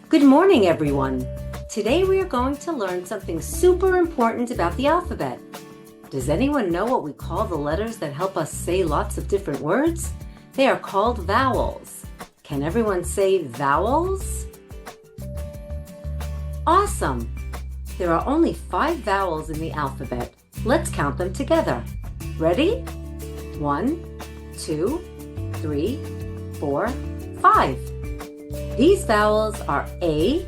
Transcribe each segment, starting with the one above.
Good morning, everyone. Today we are going to learn something super important about the alphabet. Does anyone know what we call the letters that help us say lots of different words? They are called vowels. Can everyone say vowels? Awesome! There are only 5 vowels in the alphabet. Let's count them together. Ready? 1, 2, 3, 4, 5. These vowels are A,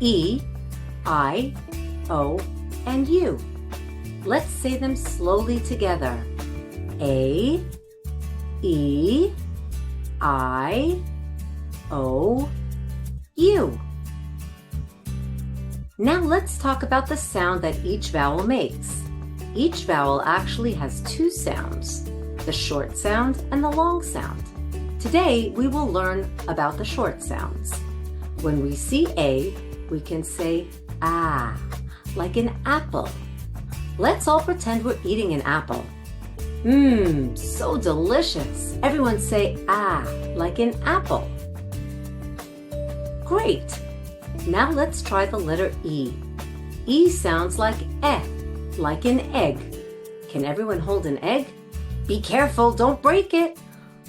E, I, O, and U. Let's say them slowly together. A, E, I, O, U. Now let's talk about the sound that each vowel makes. Each vowel actually has 2 sounds, the short sound and the long sound. Today, we will learn about the short sounds. When we see A, we can say ah, like an apple. Let's all pretend we're eating an apple. Mmm, so delicious. Everyone say ah, like an apple. Great. Now let's try the letter E. E sounds like eh, like an egg. Can everyone hold an egg? Be careful, don't break it.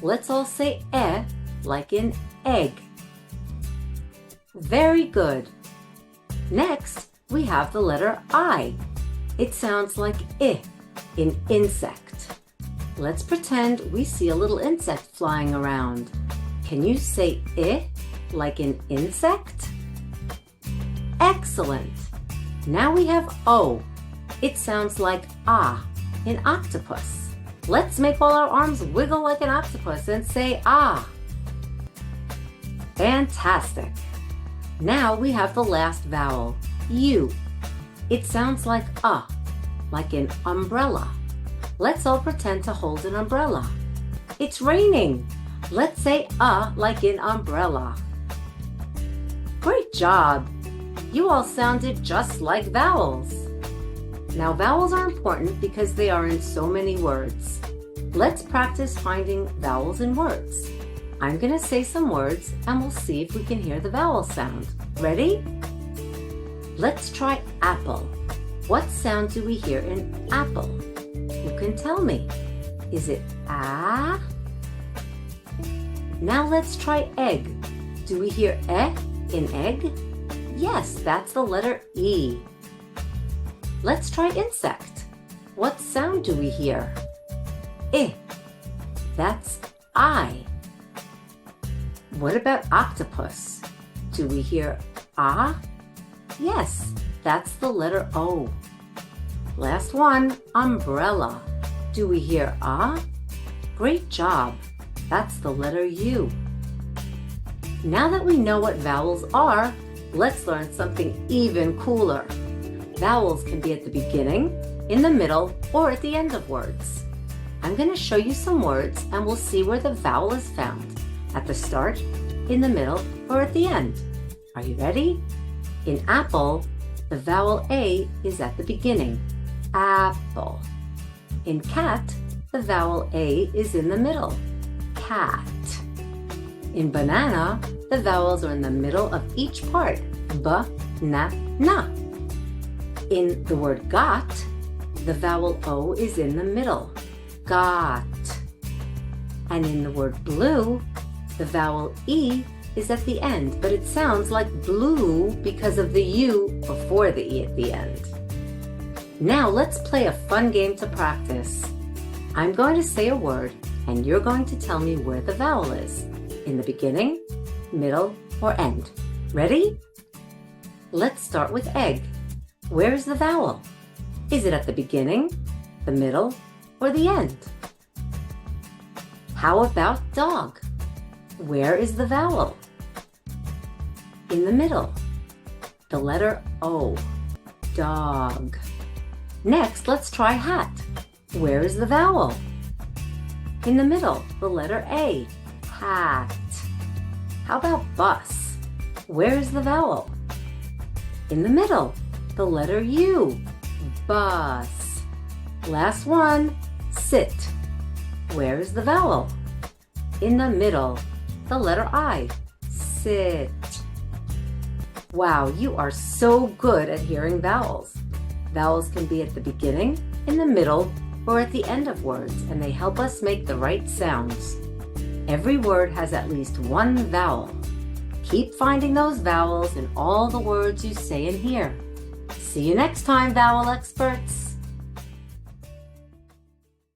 Let's all say eh, like an egg. Very good. Next, we have the letter I. It sounds like I, an insect. Let's pretend we see a little insect flying around. Can you say I, like an insect? Excellent. Now we have O. It sounds like ah, an octopus. Let's make all our arms wiggle like an octopus and say ah. Fantastic. Now we have the last vowel, U. It sounds like like an umbrella. Let's all pretend to hold an umbrella. It's raining. Let's say like an umbrella. Great job. You all sounded just like vowels. Now vowels are important because they are in so many words. Let's practice finding vowels in words. I'm going to say some words and we'll see if we can hear the vowel sound. Ready? Let's try apple. What sound do we hear in apple? You can tell me. Is it ah? Now let's try egg. Do we hear in egg? Yes, that's the letter E. Let's try insect. What sound do we hear? I. That's I. What about octopus? Do we hear ah? Yes, that's the letter O. Last one, umbrella. Do we hear ah? Great job. That's the letter U. Now that we know what vowels are, let's learn something even cooler. Vowels can be at the beginning, in the middle, or at the end of words. I'm going to show you some words and we'll see where the vowel is found, at the start, in the middle, or at the end. Are you ready? In apple, the vowel A is at the beginning, apple. In cat, the vowel A is in the middle, cat. In banana, the vowels are in the middle of each part, na. In the word got, the vowel O is in the middle, got. And in the word blue, the vowel E is at the end, but it sounds like blue because of the U before the E at the end. Now let's play a fun game to practice. I'm going to say a word and you're going to tell me where the vowel is, in the beginning, middle, or end. Ready? Let's start with egg. Where is the vowel? Is it at the beginning, the middle, or the end? How about dog? Where is the vowel? In the middle, the letter O, dog. Next, let's try hat. Where is the vowel? In the middle, the letter A, hat. How about bus? Where is the vowel? In the middle, the letter U, bus. Last one, sit. Where is the vowel? In the middle, the letter I, sit. Wow, you are so good at hearing vowels. Vowels can be at the beginning, in the middle, or at the end of words, and they help us make the right sounds. Every word has at least one vowel. Keep finding those vowels in all the words you say and hear. See you next time, vowel experts!